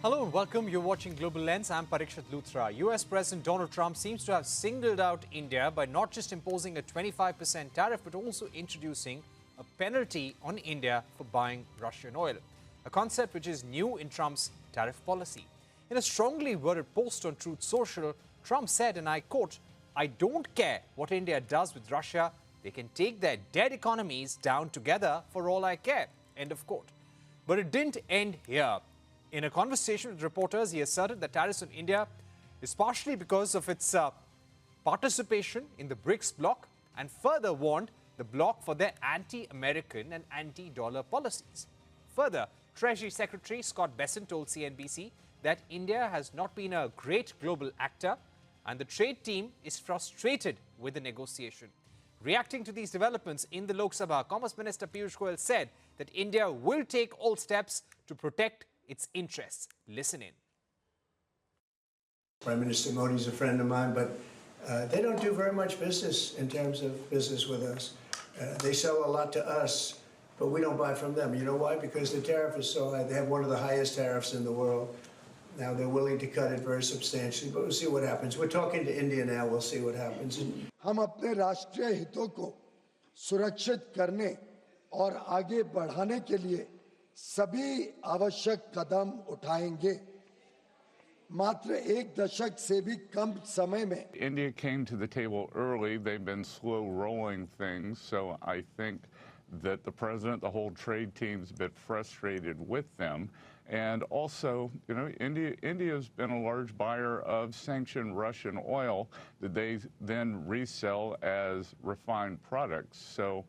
Hello and welcome. You're watching Global Lens. I'm Parikshit Luthra. US President Donald Trump seems to have singled out India by not just imposing a 25% tariff, but also introducing a penalty on India for buying Russian oil, a concept which is new in Trump's tariff policy. In a strongly worded post on Truth Social, Trump said, and I quote, "I don't care what India does with Russia. They can take their dead economies down together for all I care." End of quote. But it didn't end here. In a conversation with reporters, he asserted that tariffs on India is partially because of its participation in the BRICS bloc, and further warned the bloc for their anti-American and anti-dollar policies. Further, Treasury Secretary Scott Bessent told CNBC that India has not been a great global actor and the trade team is frustrated with the negotiation. Reacting to these developments in the Lok Sabha, Commerce Minister Piyush Goyal said that India will take all steps to protect its interests. Listen in. Prime Minister Modi is a friend of mine, but they don't do very much business in terms of business with us. They sell a lot to us, but we don't buy from them. You know why? Because the tariff is so high. They have one of the highest tariffs in the world. Now they're willing to cut it very substantially, but we'll see what happens. We're talking to India now. We'll see what happens. हम अपने राष्ट्रीय हितों को सुरक्षित करने और आगे बढ़ाने के लिए सभी आवश्यक कदम उठाएंगे। मात्र एक दशक से भी कम समय में India came to the table early. They've been slow rolling things, so I think that the president, the whole trade team's a bit frustrated with them. And also, you know, India's been a large buyer of sanctioned Russian oil that they then resell as refined products. So,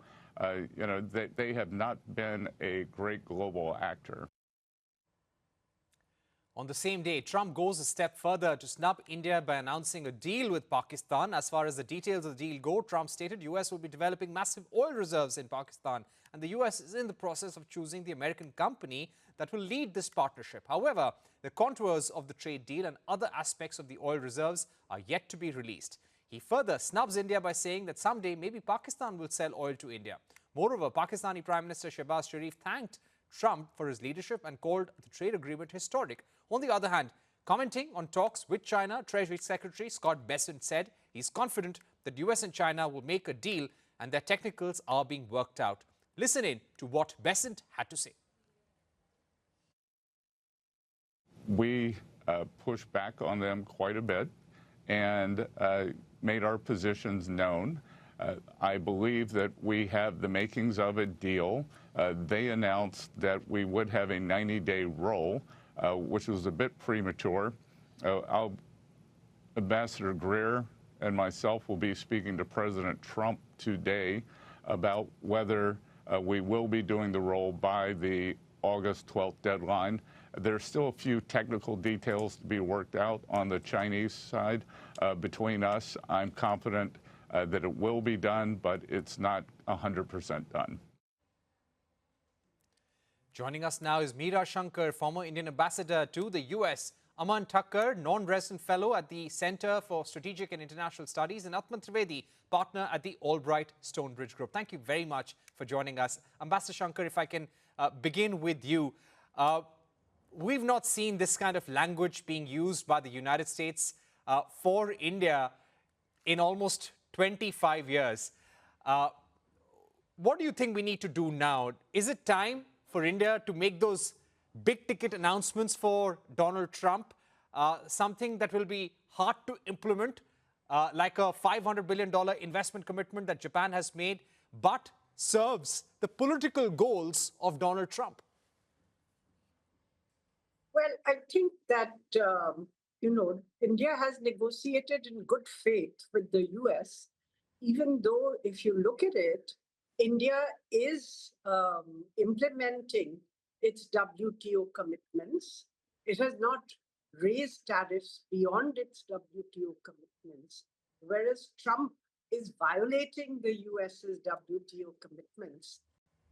you know, they have not been a great global actor. On the same day, Trump goes a step further to snub India by announcing a deal with Pakistan. As far as the details of the deal go, Trump stated US will be developing massive oil reserves in Pakistan, and the US is in the process of choosing the American company that will lead this partnership. However, the contours of the trade deal and other aspects of the oil reserves are yet to be released. He further snubs India by saying that someday maybe Pakistan will sell oil to India. Moreover, Pakistani Prime Minister Shehbaz Sharif thanked Trump for his leadership and called the trade agreement historic. On the other hand, commenting on talks with China, Treasury Secretary Scott Bessent said he's confident that US and China will make a deal and their technicals are being worked out. Listen in to what Bessent had to say. We pushed back on them quite a bit and made our positions known. I believe that we have the makings of a deal. They announced that we would have a 90-day roll, which was a bit premature. Ambassador Greer and myself will be speaking to President Trump today about whether we will be doing the roll by the August 12th deadline. There's still a few technical details to be worked out on the Chinese side. Between us, I'm confident that it will be done, but it's not 100% done. Joining us now is Meera Shankar, former Indian ambassador to the US, Aman Thakker, non-resident fellow at the Center for Strategic and International Studies, and Atman Trivedi, partner at the Albright Stonebridge Group. Thank you very much for joining us. Ambassador Shankar, if I can begin with you. We've not seen this kind of language being used by the United States for India in almost 25 years. What do you think we need to do now? Is it time for India to make those big-ticket announcements for Donald Trump, something that will be hard to implement, like a $500 billion investment commitment that Japan has made, but serves the political goals of Donald Trump? Well, I think that, India has negotiated in good faith with the US, even though if you look at it, India is implementing its WTO commitments. It has not raised tariffs beyond its WTO commitments, whereas Trump is violating the US's WTO commitments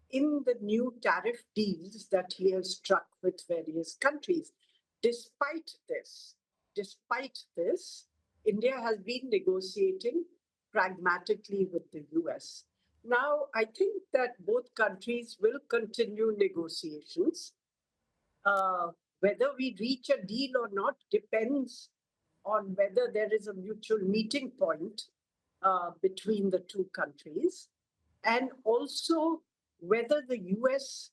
in the new tariff deals that he has struck with various countries. Despite this, India has been negotiating pragmatically with the US. Now, I think that both countries will continue negotiations Whether we reach a deal or not depends on whether there is a mutual meeting point between the two countries, and also whether the US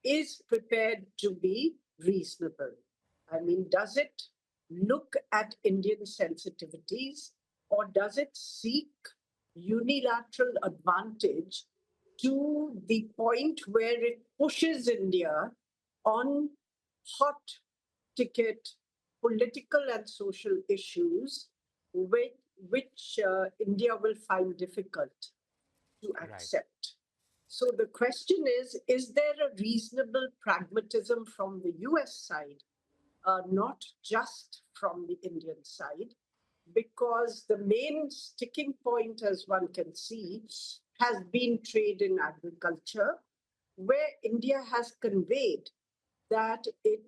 is prepared to be reasonable. I mean, does it look at Indian sensitivities, or does it seek unilateral advantage to the point where it pushes India on hot ticket political and social issues which India will find difficult to accept. So the question is there a reasonable pragmatism from the US side, not just from the Indian side? Because the main sticking point, as one can see, has been trade in agriculture, where India has conveyed that it,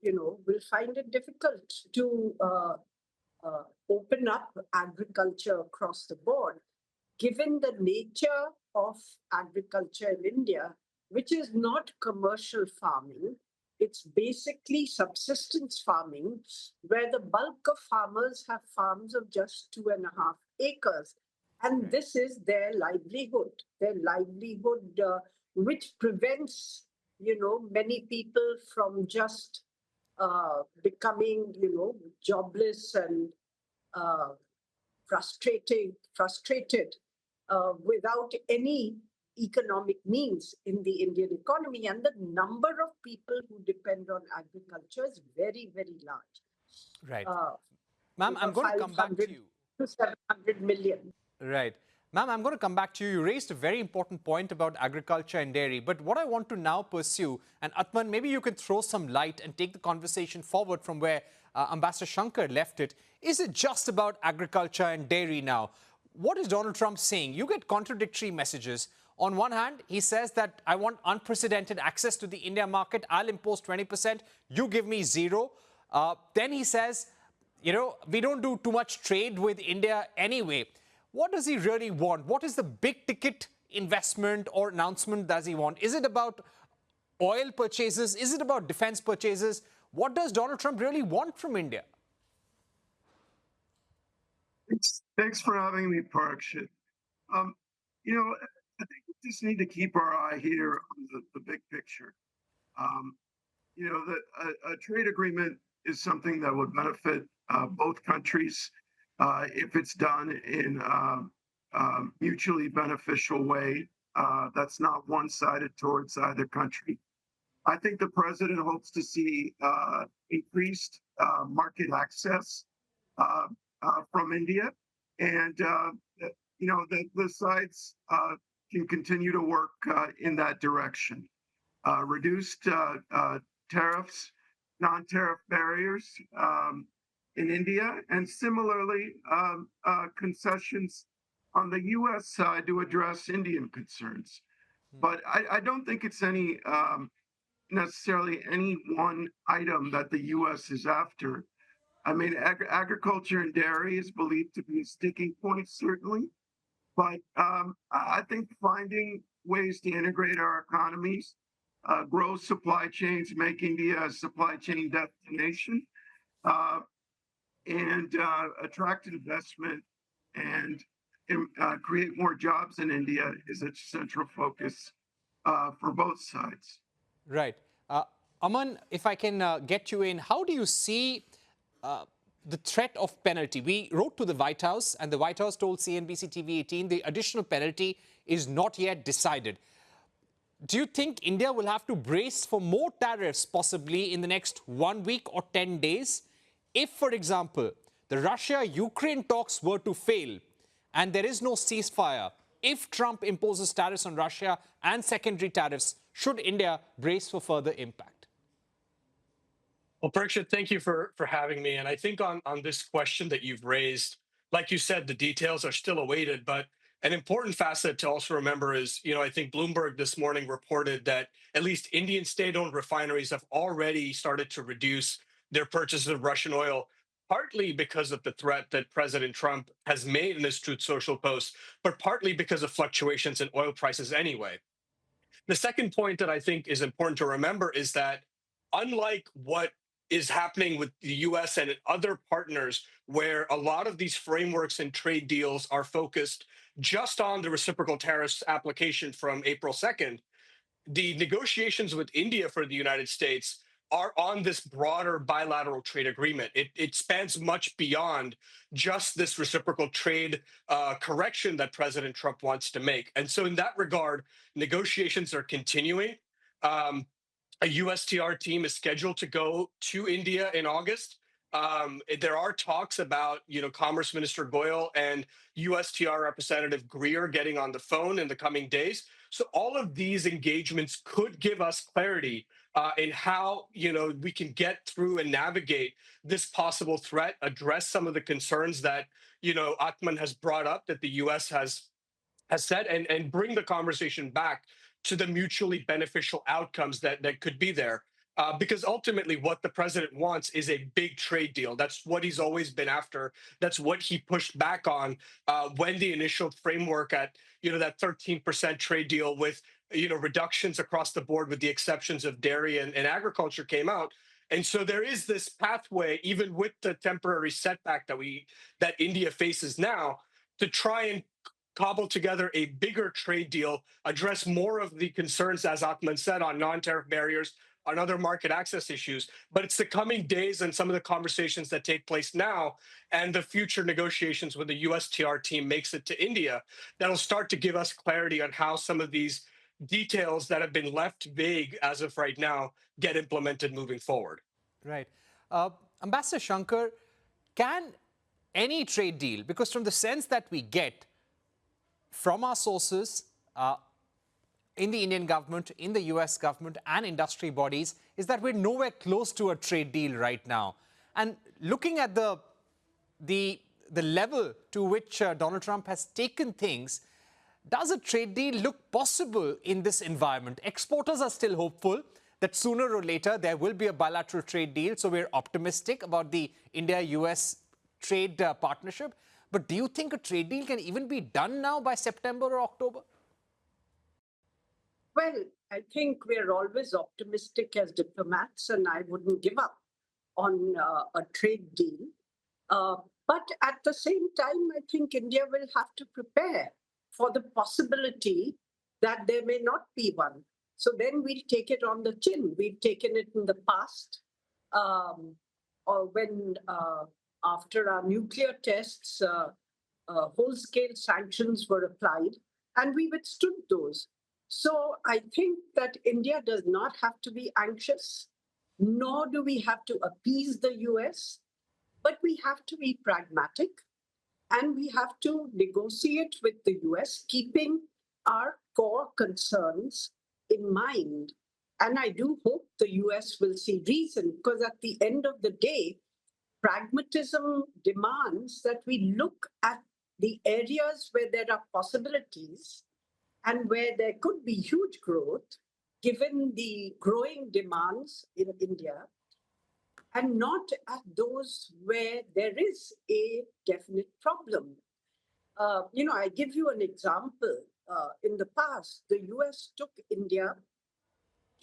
will find it difficult to open up agriculture across the board, given the nature of agriculture in India, which is not commercial farming. It's basically subsistence farming, where the bulk of farmers have farms of just 2.5 acres. And this is their livelihood, which prevents, many people from just becoming, jobless and frustrated without any economic means in the Indian economy. And the number of people who depend on agriculture is very, very large. Right. Ma'am, I'm going to come back to you. To 700 million. Right. Ma'am, I'm going to come back to you. You raised a very important point about agriculture and dairy. But what I want to now pursue, and Atman, maybe you can throw some light and take the conversation forward from where Ambassador Shankar left it. Is it just about agriculture and dairy now? What is Donald Trump saying? You get contradictory messages. On one hand, he says that I want unprecedented access to the India market. I'll impose 20%. You give me 0. Then he says, we don't do too much trade with India anyway. What does he really want? What is the big ticket investment or announcement does he want? Is it about oil purchases? Is it about defense purchases? What does Donald Trump really want from India? Thanks for having me, Parikshit. I think we just need to keep our eye here on the big picture. A trade agreement is something that would benefit both countries if it's done in a mutually beneficial way that's not one-sided towards either country. I think the president hopes to see increased market access from India, and the sides can continue to work in that direction. Reduced tariffs, non-tariff barriers in India, and similarly concessions on the U.S. side to address Indian concerns. But I don't think it's necessarily any one item that the U.S. is after. I mean, agriculture and dairy is believed to be a sticking point, certainly. But I think finding ways to integrate our economies, grow supply chains, make India a supply chain destination, and attract investment and create more jobs in India is a central focus for both sides. Right. Aman, if I can get you in, how do you see the threat of penalty? We wrote to the White House, and the White House told CNBC TV 18 the additional penalty is not yet decided. Do you think India will have to brace for more tariffs possibly in the next 1 week or 10 days? If, for example, the Russia-Ukraine talks were to fail and there is no ceasefire, if Trump imposes tariffs on Russia and secondary tariffs, should India brace for further impact? Well, Parikshit, thank you for having me. And I think on this question that you've raised, like you said, the details are still awaited. But an important facet to also remember is, I think Bloomberg this morning reported that at least Indian state-owned refineries have already started to reduce their purchases of Russian oil, partly because of the threat that President Trump has made in his Truth Social post, but partly because of fluctuations in oil prices anyway. The second point that I think is important to remember is that unlike what is happening with the US and other partners, where a lot of these frameworks and trade deals are focused just on the reciprocal tariffs application from April 2nd, the negotiations with India for the United States are on this broader bilateral trade agreement. It spans much beyond just this reciprocal trade correction that President Trump wants to make. And so, in that regard, negotiations are continuing. Um, a USTR team is scheduled to go to India in August. There are talks about, Commerce Minister Goyal and USTR Representative Greer getting on the phone in the coming days. So all of these engagements could give us clarity in how, we can get through and navigate this possible threat, address some of the concerns that, Atman has brought up, that the U.S. has said, and bring the conversation back to the mutually beneficial outcomes that could be there. Because ultimately, what the president wants is a big trade deal. That's what he's always been after. That's what he pushed back on when the initial framework at that 13% trade deal with reductions across the board, with the exceptions of dairy and agriculture, came out. And so there is this pathway, even with the temporary setback that India faces now, to try and cobble together a bigger trade deal, address more of the concerns, as Atman said, on non-tariff barriers, on other market access issues. But it's the coming days and some of the conversations that take place now and the future negotiations when the USTR team makes it to India that'll start to give us clarity on how some of these details that have been left vague as of right now get implemented moving forward. Right. Ambassador Shankar, can any trade deal, because from the sense that we get from our sources in the Indian government, in the US government and industry bodies, is that we're nowhere close to a trade deal right now. And looking at the level to which Donald Trump has taken things, does a trade deal look possible in this environment? Exporters are still hopeful that sooner or later there will be a bilateral trade deal, so we're optimistic about the India-US trade partnership. But do you think a trade deal can even be done now by September or October? Well, I think we're always optimistic as diplomats, and I wouldn't give up on a trade deal. But at the same time, I think India will have to prepare for the possibility that there may not be one. So then we'll take it on the chin. We've taken it in the past, or when after our nuclear tests, whole-scale sanctions were applied, and we withstood those. So I think that India does not have to be anxious, nor do we have to appease the US, but we have to be pragmatic, and we have to negotiate with the US, keeping our core concerns in mind. And I do hope the US will see reason, because at the end of the day, pragmatism demands that we look at the areas where there are possibilities and where there could be huge growth, given the growing demands in India, and not at those where there is a definite problem. I give you an example. In the past, the US took India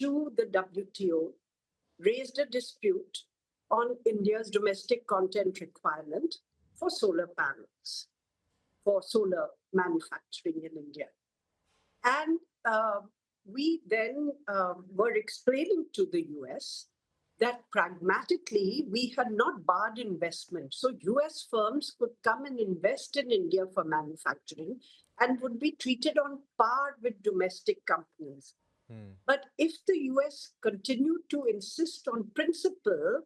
to the WTO, raised a dispute on India's domestic content requirement for solar panels, for solar manufacturing in India. And we then were explaining to the US that pragmatically we had not barred investment. So US firms could come and invest in India for manufacturing and would be treated on par with domestic companies. But if the US continued to insist on principle,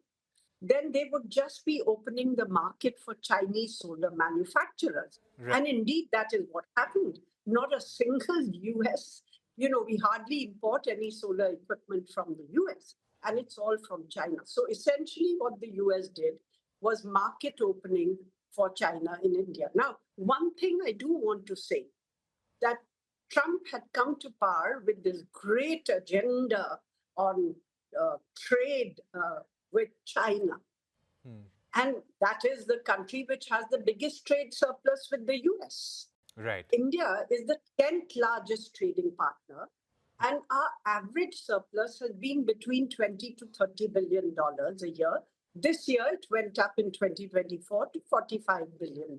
then they would just be opening the market for Chinese solar manufacturers. Right. And indeed, that is what happened. Not a single US, we hardly import any solar equipment from the US, and it's all from China. So essentially what the US did was market opening for China in India. Now, one thing I do want to say, that Trump had come to power with this great agenda on trade with China. And that is the country which has the biggest trade surplus with the US. Right. India is the 10th largest trading partner. And our average surplus has been between 20 to $30 billion a year. This year, it went up in 2024 to $45 billion.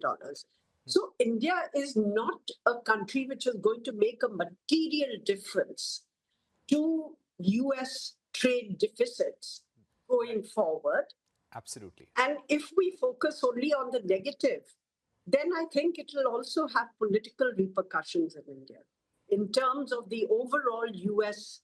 So India is not a country which is going to make a material difference to US trade deficits going forward. Absolutely. And if we focus only on the negative, then I think it will also have political repercussions in India in terms of the overall US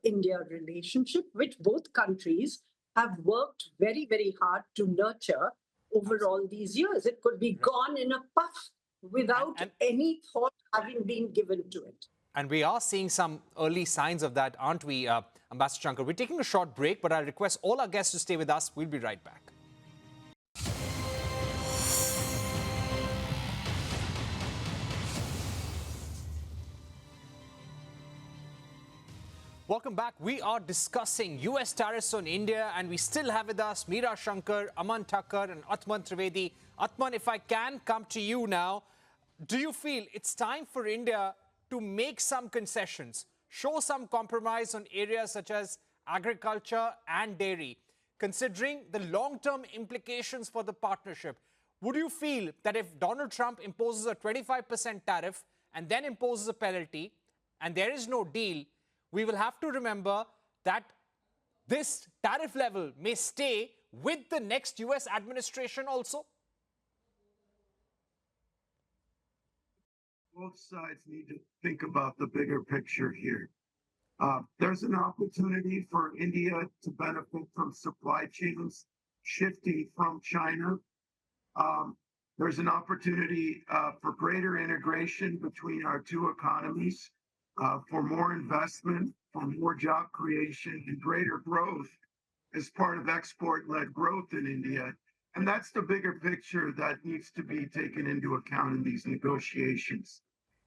India relationship, which both countries have worked very, very hard to nurture over all these years. It could be gone in a puff without any thought having been given to it. And we are seeing some early signs of that, aren't we, Ambassador Shankar? We're taking a short break, but I'll request all our guests to stay with us. We'll be right back. Welcome back. We are discussing US tariffs on India, and we still have with us Meera Shankar, Aman Thakker, and Atman Trivedi. Atman, if I can come to you now, do you feel it's time for India to make some concessions, show some compromise on areas such as agriculture and dairy, considering the long-term implications for the partnership? Would you feel that if Donald Trump imposes a 25% tariff and then imposes a penalty, and there is no deal, we will have to remember that this tariff level may stay with the next US administration also? Both sides need to think about the bigger picture here. There's an opportunity for India to benefit from supply chains shifting from China. There's an opportunity for greater integration between our two economies, for more investment, for more job creation, and greater growth as part of export-led growth in India. And that's the bigger picture that needs to be taken into account in these negotiations.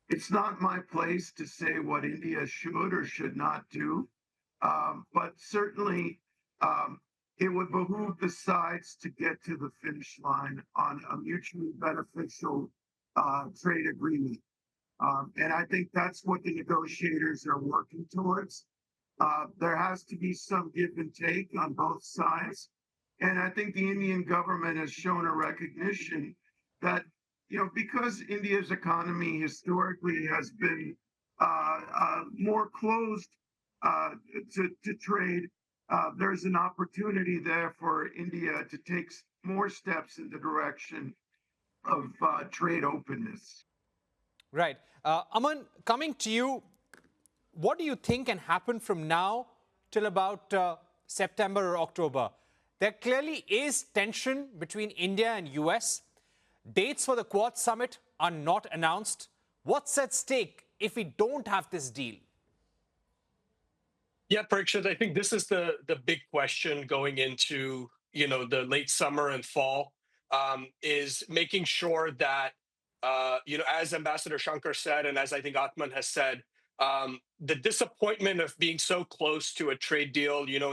It's not my place to say what India should or should not do, but certainly it would behoove the sides to get to the finish line on a mutually beneficial trade agreement. And I think that's what the negotiators are working towards. There has to be some give and take on both sides. And I think the Indian government has shown a recognition that, because India's economy historically has been more closed to trade, there's an opportunity there for India to take more steps in the direction of trade openness. Right. Aman, coming to you, what do you think can happen from now till about September or October? There clearly is tension between India and US. Dates for the Quad Summit are not announced. What's at stake if we don't have this deal? Yeah, Parikshit, I think this is the big question going into the late summer and fall, is making sure that as Ambassador Shankar said, and as I think Atman has said, the disappointment of being so close to a trade deal, in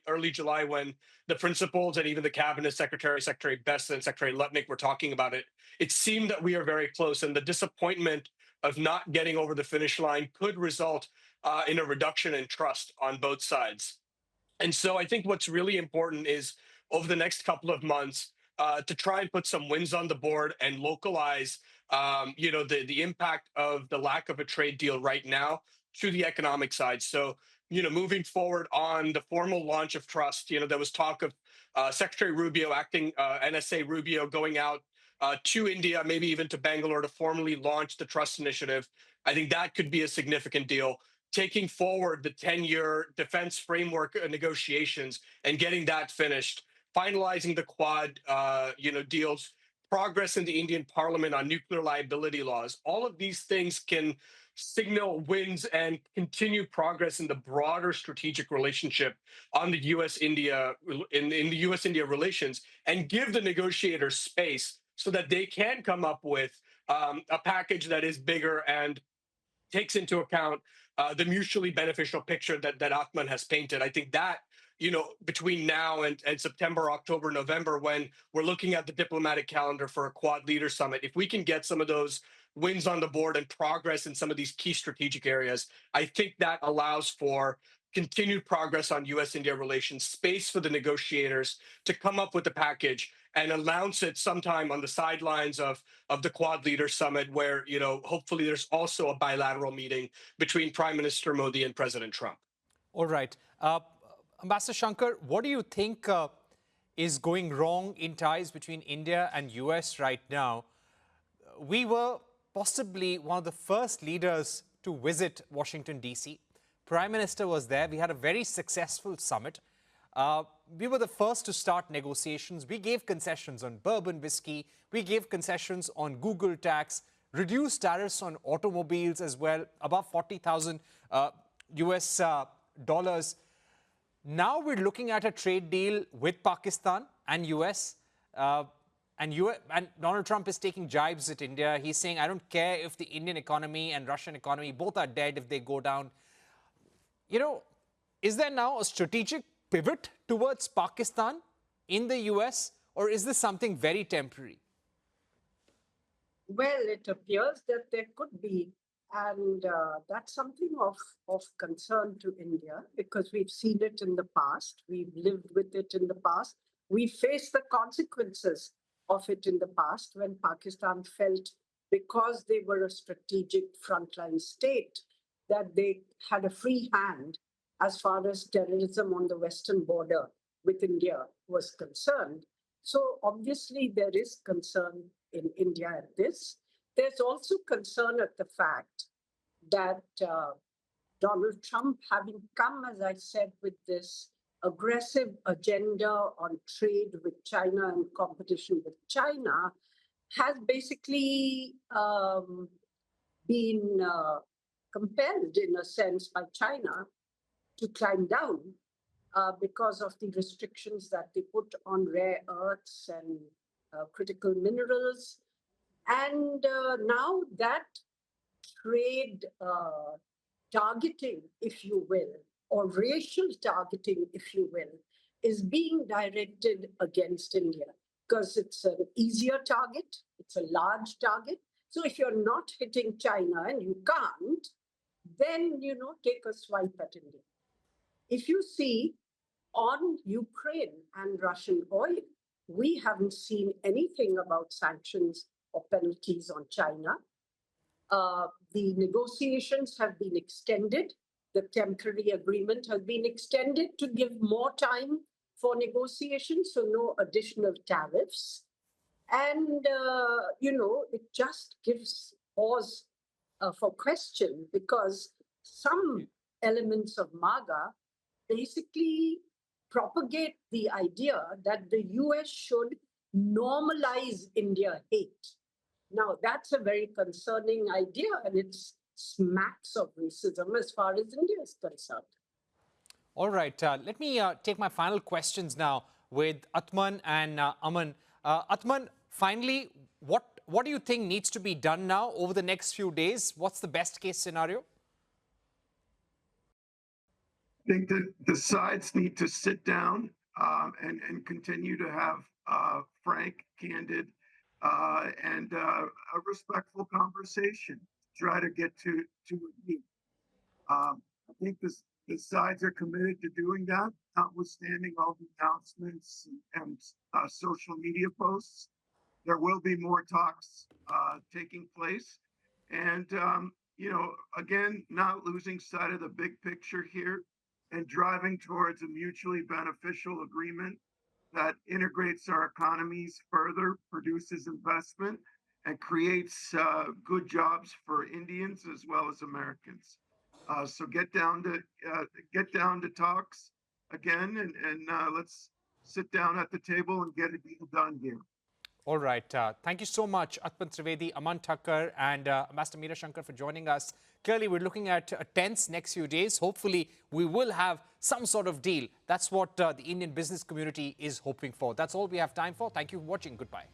early July, when the principals and even the cabinet secretary, Secretary Best and Secretary Lutnick were talking about it, it seemed that we are very close. And the disappointment of not getting over the finish line could result in a reduction in trust on both sides. And so I think what's really important is over the next couple of months to try and put some wins on the board and localize, the impact of the lack of a trade deal right now to the economic side. So, moving forward on the formal launch of trust, there was talk of Secretary Rubio, acting NSA Rubio, going out to India, maybe even to Bangalore, to formally launch the trust initiative. I think that could be a significant deal. Taking forward the 10-year defense framework negotiations and getting that finished, finalizing the Quad, deals, progress in the Indian Parliament on nuclear liability laws. All of these things can signal wins and continue progress in the broader strategic relationship on the U.S.-India in the U.S.-India relations, and give the negotiators space so that they can come up with a package that is bigger and takes into account the mutually beneficial picture that Atman has painted. I think that, between now and September, October, November, when we're looking at the diplomatic calendar for a Quad Leader Summit, if we can get some of those wins on the board and progress in some of these key strategic areas, I think that allows for continued progress on U.S.-India relations, space for the negotiators to come up with a package and announce it sometime on the sidelines of the Quad Leaders Summit, where, you know, hopefully there's also a bilateral meeting between Prime Minister Modi and President Trump. All right. Ambassador Shankar, what do you think is going wrong in ties between India and US right now? We were possibly one of the first leaders to visit Washington, D.C. Prime Minister was there. We had a very successful summit. We were the first to start negotiations. We gave concessions on bourbon whiskey. We gave concessions on Google tax, reduced tariffs on automobiles as well, above 40,000 US dollars. Now we're looking at a trade deal with Pakistan and US. And Donald Trump is taking jibes at India. He's saying, I don't care if the Indian economy and Russian economy both are dead if they go down. You know, is there now a strategic pivot towards Pakistan in the US, or is this something very temporary? Well, it appears that there could be, and that's something of concern to India, because we've seen it in the past. We've lived with it in the past. We faced the consequences of it in the past when Pakistan felt, because they were a strategic frontline state, that they had a free hand as far as terrorism on the western border with India was concerned. So obviously there is concern in India at this. There's also concern at the fact that Donald Trump, having come, as I said, with this aggressive agenda on trade with China and competition with China, has basically been compelled, in a sense, by China to climb down because of the restrictions that they put on rare earths and critical minerals. And now that trade targeting, if you will, or racial targeting, if you will, is being directed against India because it's an easier target, it's a large target. So if you're not hitting China and you can't, then, you know, take a swipe at India. If you see on Ukraine and Russian oil, we haven't seen anything about sanctions or penalties on China. The negotiations have been extended. The temporary agreement has been extended to give more time for negotiations, so no additional tariffs. And, you know, it just gives pause for question, because some elements of MAGA basically propagate the idea that the US should normalize India hate. Now, that's a very concerning idea, and it smacks of racism as far as India is concerned. All right, let me take my final questions now with Atman and Aman. Atman, finally, what do you think needs to be done now over the next few days? What's the best case scenario? I think that the sides need to sit down and continue to have frank, candid, and a respectful conversation. Try to get to a deal. I think the sides are committed to doing that, notwithstanding all the announcements and social media posts. There will be more talks taking place. And, you know, again, not losing sight of the big picture here and driving towards a mutually beneficial agreement that integrates our economies further, produces investment, and creates good jobs for Indians as well as Americans. So get down to talks again, and let's sit down at the table and get a deal done here. All right. Thank you so much, Atman Trivedi, Aman Thakker, and Ambassador Meera Shankar for joining us. Clearly, we're looking at a tense next few days. Hopefully, we will have some sort of deal. That's what the Indian business community is hoping for. That's all we have time for. Thank you for watching. Goodbye.